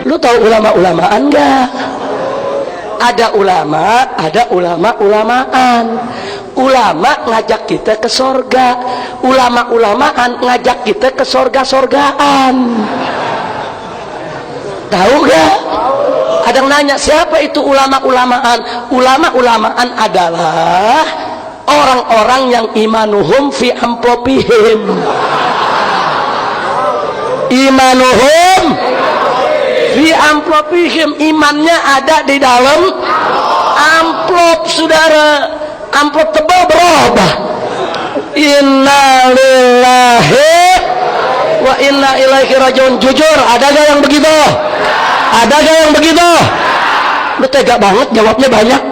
Lu tahu ulama-ulamaan enggak? Ada ulama, ada ulama-ulamaan. Ulama ngajak kita ke sorga, ulama-ulamaan ngajak kita ke sorga-sorgaan. Tahu gak? Ada yang nanya, siapa itu ulama-ulamaan? Ulama-ulamaan adalah orang-orang yang imanuhum fi amplopihim. Imanuhum fi amplopihim, imannya ada di dalam amplop, saudara. Amplop tebal berubah. Inna lillahi wa inna ilaihi rajiun. Jujur, ada gak yang begitu? Ada gak yang begitu? Lu tega banget jawabnya banyak.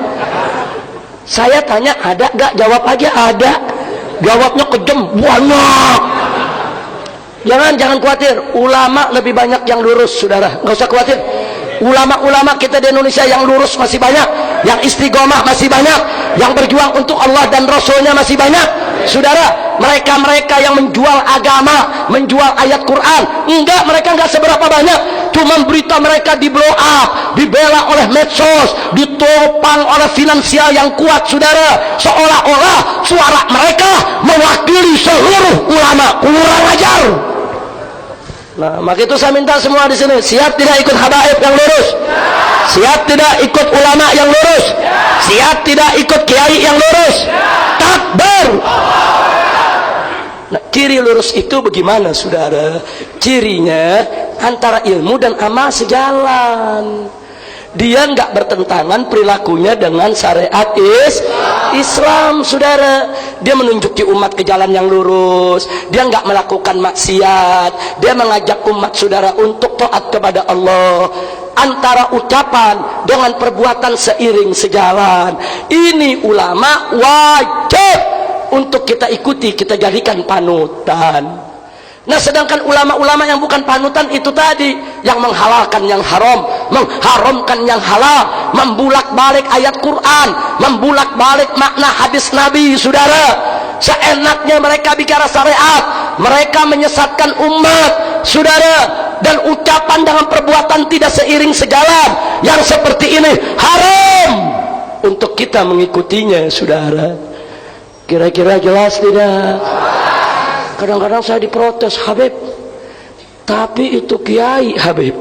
Saya tanya ada gak? Jawab aja ada. Jawabnya kejem banyak. Jangan khawatir, ulama lebih banyak yang lurus, saudara. Nggak usah khawatir. Ulama-ulama kita di Indonesia yang lurus masih banyak, yang istiqomah masih banyak, yang berjuang untuk Allah dan Rasulnya masih banyak, saudara. Mereka yang menjual agama, menjual ayat Quran, mereka enggak seberapa banyak. Cuma berita mereka di blow up, dibela oleh medsos, ditopang oleh finansial yang kuat, saudara. Seolah-olah suara mereka mewakili seluruh ulama. Kurang ajar. Nah, maka itu saya minta semua di sini, siap tidak ikut habaib yang lurus? Siap tidak ikut ulama yang lurus? Siap tidak ikut kiai yang lurus? Takbir. Nah, ciri lurus itu bagaimana, saudara? Cirinya antara ilmu dan amal sejalan. Dia nggak bertentangan perilakunya dengan syariat Islam, saudara. Dia menunjuki umat ke jalan yang lurus. Dia nggak melakukan maksiat. Dia mengajak umat, saudara, untuk taat kepada Allah. Antara ucapan dengan perbuatan seiring sejalan. Ini ulama wajib untuk kita ikuti, kita jadikan panutan. Nah, sedangkan ulama-ulama yang bukan panutan itu tadi, yang menghalalkan yang haram, mengharamkan yang halal, membulak-balik ayat Quran, membulak-balik makna hadis Nabi, saudara. Seenaknya mereka bicara syariat, mereka menyesatkan umat, saudara. Dan ucapan dengan perbuatan tidak seiring sejalan, yang seperti ini haram untuk kita mengikutinya, saudara. Kira-kira jelas tidak? Kadang-kadang saya diprotes, Habib, tapi itu kiai, Habib,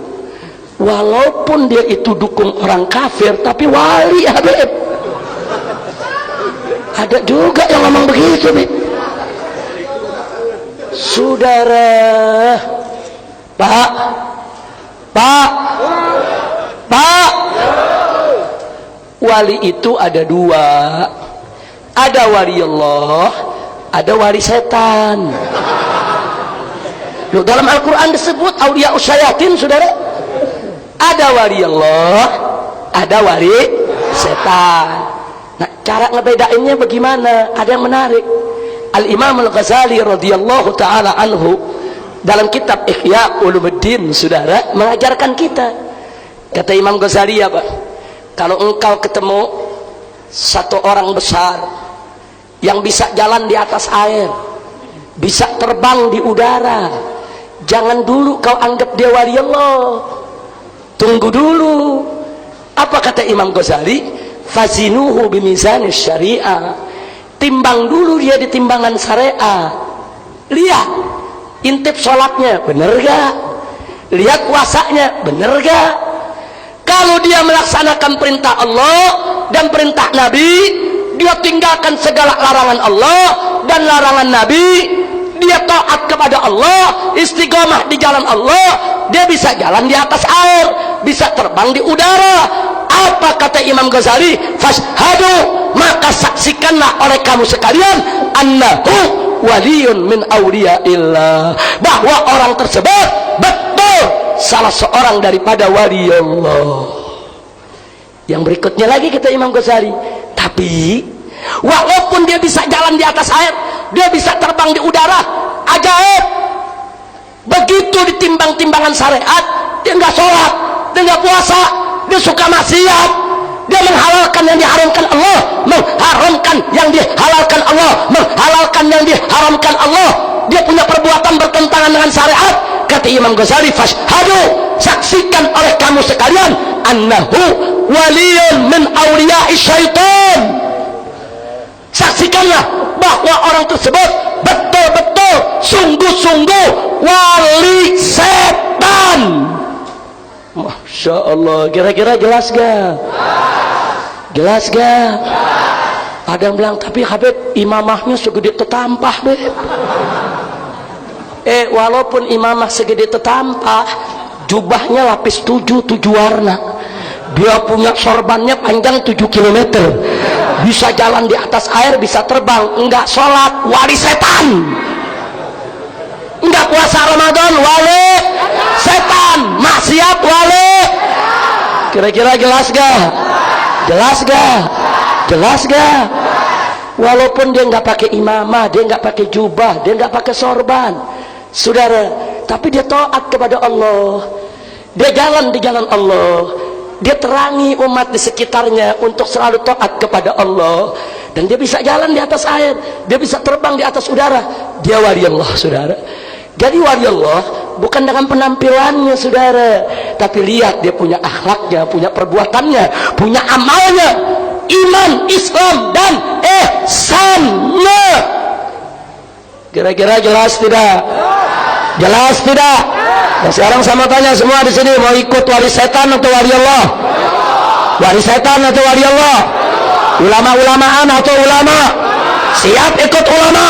walaupun dia itu dukung orang kafir, tapi wali, Habib. Ada juga yang ngomong begitu, Habib. Saudara, Pak, wali itu ada dua. Ada wali Allah, ada wali setan. Loh, dalam Al-Quran disebut aulia usyayatin, saudara. Ada wali Allah, ada wali setan. Nah, cara ngebedainnya bagaimana? Ada yang menarik. Al-Imam Al-Ghazali radhiyallahu ta'ala anhu dalam kitab Ihya Ulumuddin, saudara, mengajarkan kita. Kata Imam Ghazali apa? Kalau engkau ketemu satu orang besar yang bisa jalan di atas air, bisa terbang di udara, jangan dulu kau anggap dia wali Allah. Tunggu dulu. Apa kata Imam Ghazali? Fazinuhu bimizanis syariah. Timbang dulu dia di timbangan syariat. Lihat intip sholatnya bener gak? Lihat puasanya bener gak? Kalau dia melaksanakan perintah Allah dan perintah Nabi, dia tinggalkan segala larangan Allah dan larangan Nabi, dia taat kepada Allah, istiqomah di jalan Allah, dia bisa jalan di atas air, bisa terbang di udara. Apa kata Imam Ghazali? Fashhadu, maka saksikanlah oleh kamu sekalian, annahu waliyun min awliyaillah, bahwa orang tersebut betul salah seorang daripada wali Allah. Yang berikutnya lagi kata Imam Ghazali, tapi walaupun dia bisa jalan di atas air, dia bisa terbang di udara, ajaib. Begitu ditimbang timbangan syariat, dia nggak sholat, dia nggak puasa, dia suka maksiat, dia menghalalkan yang diharamkan Allah, mengharamkan yang dihalalkan Allah, menghalalkan yang diharamkan Allah. Dia punya perbuatan bertentangan dengan syariat. Kata Imam Ghazali, fashhadu, saksikan oleh kamu ibu sekalian, annahu waliyun min awliya'i syaitan. Saksikanlah bahwa orang tersebut betul-betul sungguh-sungguh wali setan. Masya Allah. Kira-kira jelas gak? Jelas gak? Ada yang bilang, tapi Habib imamahnya segede tetampah Beb. Walaupun imamah segede tetampah, jubahnya lapis 7 warna. Dia punya sorbannya panjang 7 km, bisa jalan di atas air, bisa terbang. Enggak sholat, wali setan. Enggak puasa Ramadan, wali setan. Maksiat, wali. Kira-kira jelas gak? Jelas gak? Jelas gak? Walaupun dia nggak pakai imamah, dia nggak pakai jubah, dia nggak pakai sorban, saudara, tapi dia taat kepada Allah. Dia jalan di jalan Allah, dia terangi umat di sekitarnya untuk selalu taat kepada Allah, dan dia bisa jalan di atas air, dia bisa terbang di atas udara. Dia wali Allah, saudara. Jadi wali Allah bukan dengan penampilannya, saudara, tapi lihat dia punya akhlaknya, punya perbuatannya, punya amalnya, iman, Islam, dan ihsannya. Kira-kira jelas tidak? Jelas tidak? Nah, sekarang sama tanya semua di sini, mau ikut wali setan atau wali Allah? Wali setan atau wali Allah? Ulama-ulamaan atau ulama? Siap ikut ulama?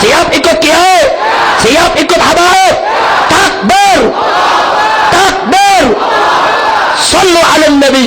Siap ikut kiai? Siap ikut habaib? Takbir! Takbir! Sallu ala nabi.